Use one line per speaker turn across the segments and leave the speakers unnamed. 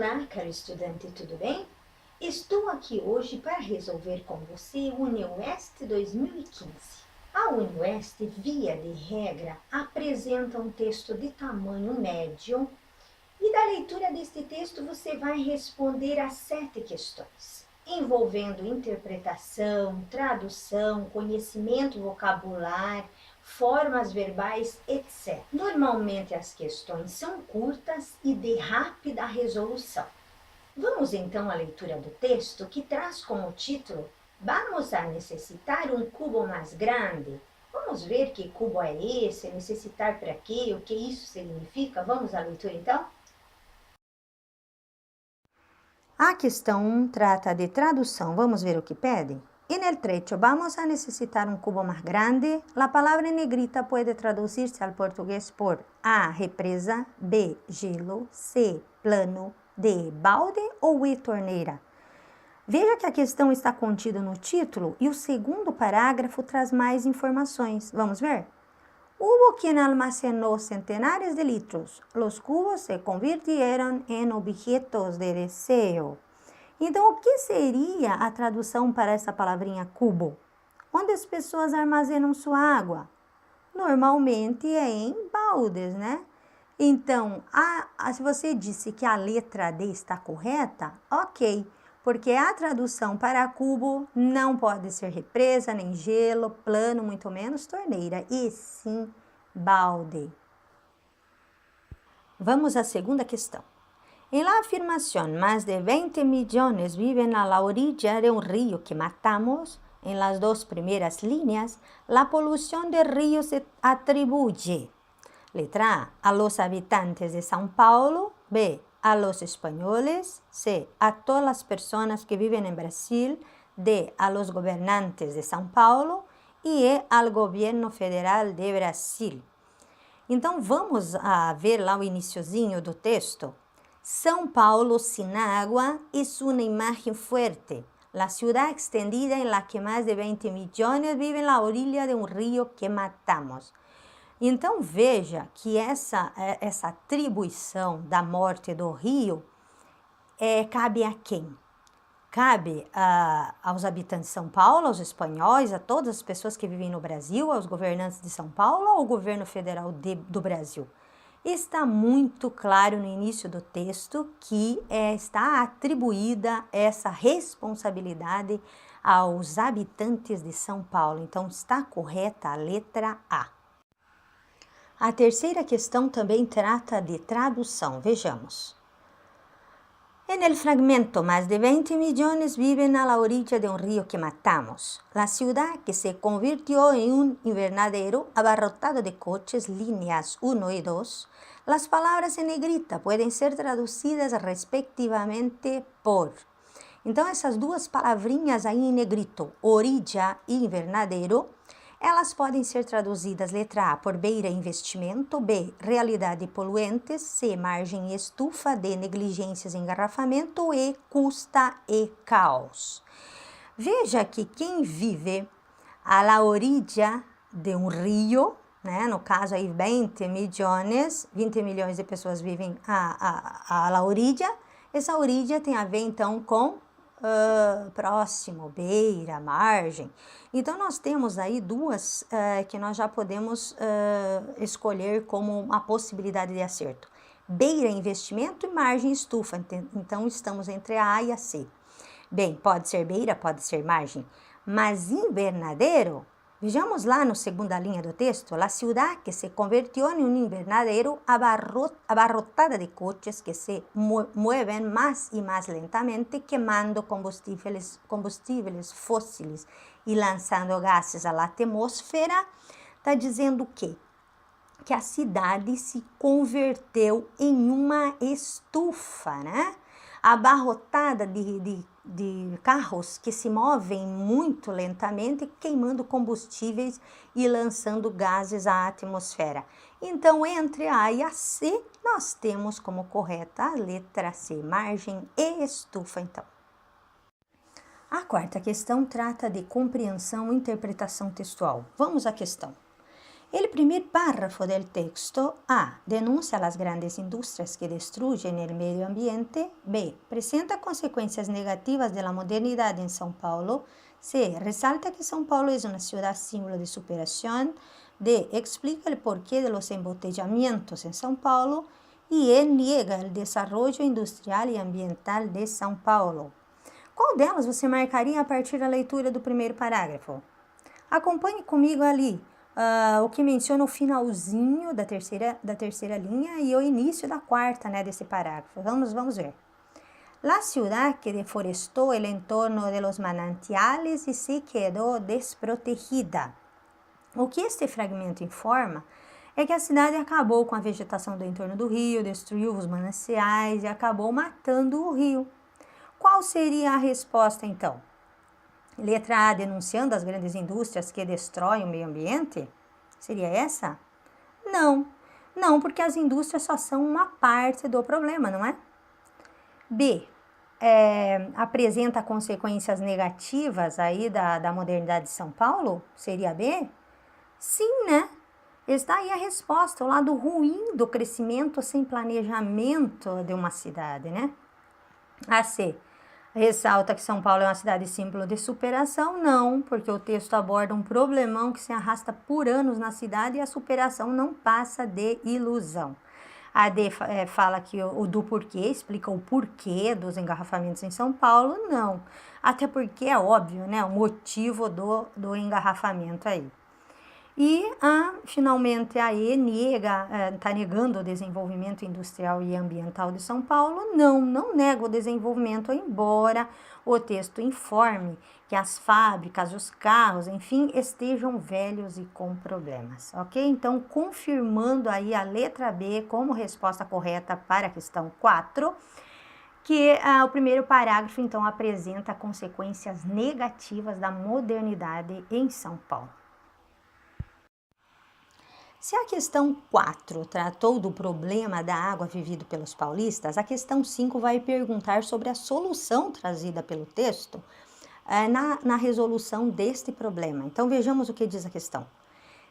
Olá, caro estudante, tudo bem? Estou aqui hoje para resolver com você o UniOeste 2015. A UniOeste, via de regra, apresenta um texto de tamanho médio e da leitura deste texto você vai responder a 7 questões, envolvendo interpretação, tradução, conhecimento vocabular, formas verbais, etc. Normalmente as questões são curtas e de rápida resolução. Vamos então à leitura do texto, que traz como título Vamos a necessitar um cubo mais grande. Vamos ver que cubo é esse, necessitar para quê, o que isso significa? Vamos à leitura então? A questão 1 trata de tradução. Vamos ver o que pede? En el trecho vamos a necesitar un cubo más grande. La palabra en negrita puede traducirse al portugués por A, represa, B, gelo, C, plano, D, balde ou E, torneira. Veja que a questão está contida no título e o segundo parágrafo traz mais informações. Vamos ver? Hubo quien almacenó centenares de litros. Los cubos se convirtieron en objetos de deseo. Então, o que seria a tradução para essa palavrinha cubo? Onde as pessoas armazenam sua água? Normalmente é em baldes, né? Então, se você disse que a letra D está correta, ok, porque a tradução para cubo não pode ser represa, nem gelo, plano, muito menos torneira, e sim balde. Vamos à segunda questão. En la afirmación, más de 20 millones viven a la orilla de un río que matamos, en las dos primeras líneas, la polución del río se atribuye, letra A los habitantes de São Paulo, B, a los españoles, C, a todas las personas que viven en Brasil, D, a los gobernantes de São Paulo e E, al gobierno federal de Brasil. Então, vamos ver lá o iniciozinho do texto. São Paulo sin agua es una imagen fuerte. La ciudad extendida en la que más de 20 millones viven a la orilla de un río que matamos. Então veja que essa atribuição da morte do rio cabe a quem? Cabe aos habitantes de São Paulo, aos espanhóis, a todas as pessoas que vivem no Brasil, aos governantes de São Paulo ou ao governo federal do Brasil? Está muito claro no início do texto que está atribuída essa responsabilidade aos habitantes de São Paulo. Então, está correta a letra A. A terceira questão também trata de tradução. Vejamos. En el fragmento, más de 20 millones viven a la orilla de un río que matamos. La ciudad que se convirtió en un invernadero abarrotado de coches, líneas 1 y 2. Las palabras en negrita pueden ser traducidas respectivamente por. Então, essas duas palavrinhas aí em negrito, orilla e invernadero, elas podem ser traduzidas letra A por beira investimento, B, realidade poluentes, C, margem e estufa, D, negligências e engarrafamento, E, custa e caos. Veja que quem vive a la orilla de um rio, né, no caso aí 20 milhões de pessoas vivem a la orilla, essa orilla tem a ver então com próximo, beira, margem. Então, nós temos aí duas que nós já podemos escolher como uma possibilidade de acerto. Beira, investimento e margem, estufa. Então, estamos entre a A e a C. Bem, pode ser beira, pode ser margem. Mas invernadero, vejamos lá na segunda linha do texto, la ciudad que se convirtió en un invernadero abarrotada de coches que se mueven más y más lentamente quemando combustíveis fósseis e lançando gases à atmosfera. Está dizendo o quê? Que a cidade se converteu em uma estufa, né? Abarrotada de carros que se movem muito lentamente, queimando combustíveis e lançando gases à atmosfera. Então, entre a A e a C, nós temos como correta a letra C, margem e estufa, então. A quarta questão trata de compreensão e interpretação textual. Vamos à questão. El primer párrafo del texto A. Denuncia las grandes industrias que destruyen el medio ambiente. B. Presenta consecuencias negativas de la modernidad en São Paulo. C. Resalta que São Paulo es una ciudad símbolo de superación. D. Explica el porqué de los embotellamientos en São Paulo. E E. Niega el desarrollo industrial e ambiental de São Paulo. Qual delas você marcaria a partir da leitura do primeiro parágrafo? Acompanhe comigo ali o que menciona o finalzinho da terceira linha e o início da quarta, né, desse parágrafo. Vamos ver. La ciudad que deforestó el entorno de los manantiales y se quedó desprotegida. O que este fragmento informa é que a cidade acabou com a vegetação do entorno do rio, destruiu os mananciais e acabou matando o rio. Qual seria a resposta, então? Letra A, denunciando as grandes indústrias que destroem o meio ambiente? Seria essa? Não, porque as indústrias só são uma parte do problema, não é? B, apresenta consequências negativas aí da modernidade de São Paulo? Seria B? Sim, né? Está aí a resposta, o lado ruim do crescimento sem planejamento de uma cidade, né? A C, ressalta que São Paulo é uma cidade símbolo de superação? Não, porque o texto aborda um problemão que se arrasta por anos na cidade e a superação não passa de ilusão. A D fala que o do porquê, explica o porquê dos engarrafamentos em São Paulo? Não, até porque é óbvio, né, o motivo do engarrafamento aí. E, finalmente, a E está negando o desenvolvimento industrial e ambiental de São Paulo. Não nega o desenvolvimento, embora o texto informe que as fábricas, os carros, enfim, estejam velhos e com problemas, ok? Então, confirmando aí a letra B como resposta correta para a questão 4, que o primeiro parágrafo, então, apresenta consequências negativas da modernidade em São Paulo. Se a questão 4 tratou do problema da água vivido pelos paulistas, a questão 5 vai perguntar sobre a solução trazida pelo texto na resolução deste problema. Então, vejamos o que diz a questão.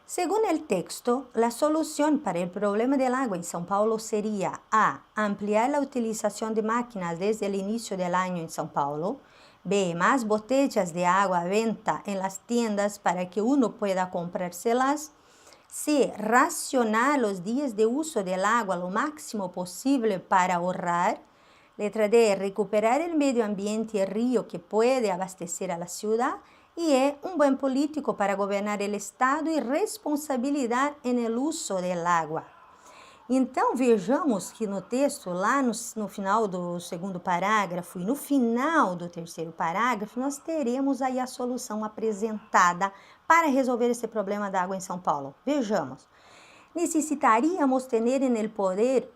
Según el texto, la solución para el problema del agua en São Paulo sería A. Ampliar la utilización de máquinas desde el inicio del año en São Paulo. B. Más botellas de agua a venta en las tiendas para que uno pueda comprárselas. C. Racionar los días de uso del agua lo máximo posible para ahorrar. Letra D. Recuperar el medio ambiente y el río que puede abastecer a la ciudad. Y E. Un buen político para gobernar el Estado y responsabilidad en el uso del agua. Então, vejamos que no texto, lá no final do segundo parágrafo e no final do terceiro parágrafo, nós teremos aí a solução apresentada para resolver esse problema da água em São Paulo. Vejamos. Necesitaríamos tener en el poder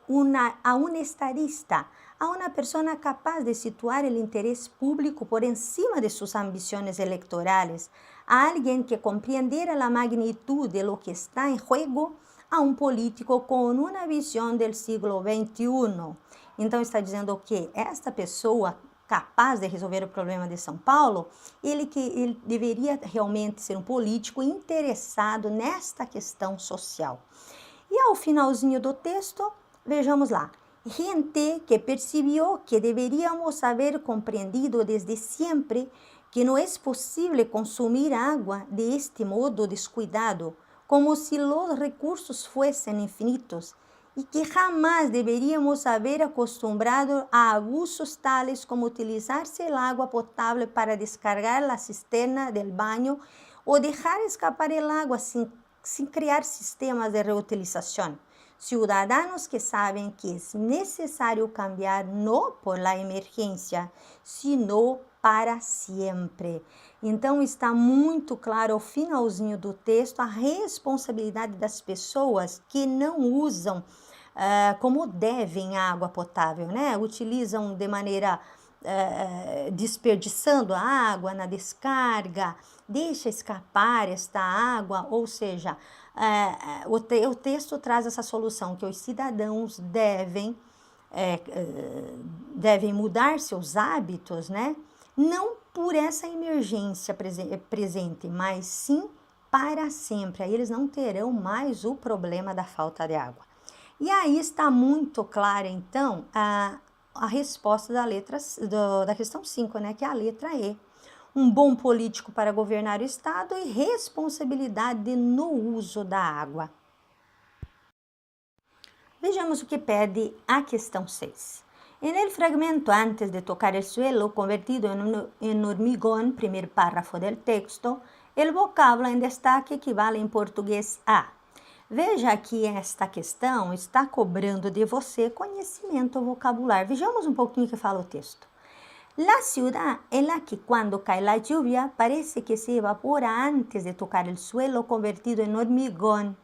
a un estadista, a una persona capaz de situar el interés público por encima de sus ambiciones electorales, a alguien que comprendiera la magnitud de lo que está en juego, a um político com uma visão do século XXI. Então, está dizendo que esta pessoa capaz de resolver o problema de São Paulo, ele deveria realmente ser um político interessado nesta questão social. E ao finalzinho do texto, vejamos lá. Gente que percibió que deberíamos haber comprendido desde siempre que no es posible consumir agua de este modo descuidado, como si los recursos fuesen infinitos, y que jamás deberíamos haber acostumbrado a abusos tales como utilizarse el agua potable para descargar la cisterna del baño o dejar escapar el agua sin crear sistemas de reutilización. Ciudadanos que saben que es necesario cambiar no por la emergencia, sino para sempre. Então, está muito claro ao finalzinho do texto a responsabilidade das pessoas que não usam como devem a água potável, né? Utilizam de maneira desperdiçando a água na descarga, deixa escapar esta água, ou seja, o texto traz essa solução que os cidadãos devem mudar seus hábitos, né? Não por essa emergência presente, mas sim para sempre. Aí eles não terão mais o problema da falta de água. E aí está muito clara, então, a resposta da questão 5, né, que é a letra E. Um bom político para governar o Estado e responsabilidade no uso da água. Vejamos o que pede a questão 6. En el fragmento antes de tocar el suelo, convertido en hormigón, primer párrafo del texto, el vocábulo em destaque equivale em português a. Veja que esta questão está cobrando de você conhecimento vocabular. Vejamos um pouquinho o que fala o texto. La ciudad en la que cuando cae la lluvia parece que se evapora antes de tocar el suelo convertido en hormigón.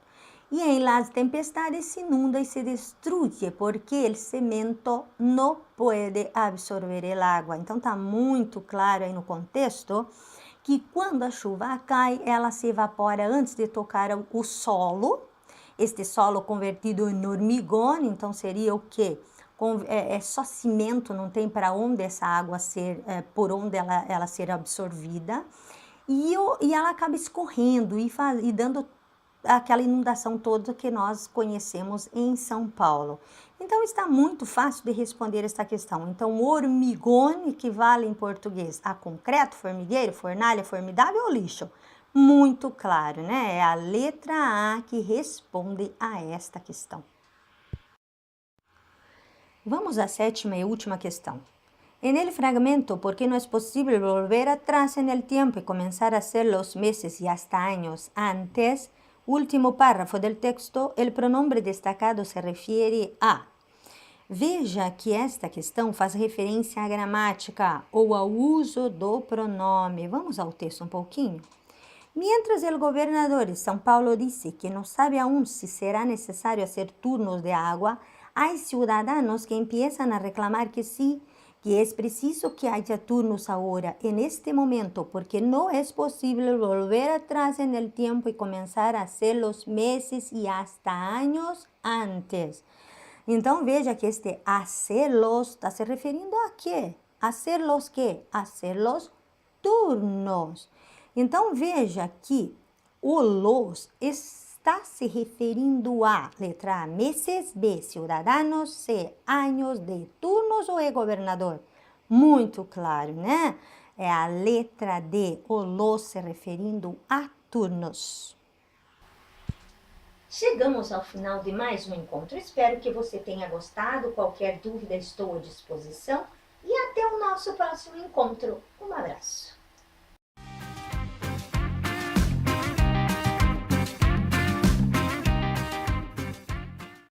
Y en las tempestades se inunda y se destruye porque el cemento no puede absorber el agua. Então está muito claro aí no contexto que quando a chuva cai, ela se evapora antes de tocar o solo. Este solo convertido em hormigón, então seria o quê? É só cimento, não tem para onde essa água ser, por onde ela ser absorvida. E ela acaba escorrendo e dando aquela inundação toda que nós conhecemos em São Paulo. Então está muito fácil de responder esta questão. Então hormigón equivale em português a concreto, formigueiro, fornalha, formidável ou lixo? Muito claro, né? É a letra A que responde a esta questão. Vamos à sétima e última questão. En el fragmento, ¿por qué no es posible volver atrás en el tiempo y comenzar a hacer los meses y hasta años antes? Último párrafo del texto, el pronombre destacado se refiere a. Veja que esta questão faz referência à gramática ou ao uso do pronome. Vamos ao texto um pouquinho? Mientras el gobernador de São Paulo dice que no sabe aún si será necesario hacer turnos de agua, hay ciudadanos que empiezan a reclamar que sí, que es preciso que haya turnos ahora, en este momento, porque no es posible volver atrás en el tiempo y comenzar a hacer los meses y hasta años antes. Então, veja que este hacerlos está se referindo a quê? Hacerlos quê? Hacerlos turnos. Então, veja que o los está se referindo a, letra A, meses, B, ciudadanos, C, años, D, turnos ou é governador? Muito claro, né? É a letra D, o los se referindo a turnos. Chegamos ao final de mais um encontro. Espero que você tenha gostado. Qualquer dúvida, estou à disposição. E até o nosso próximo encontro. Um abraço.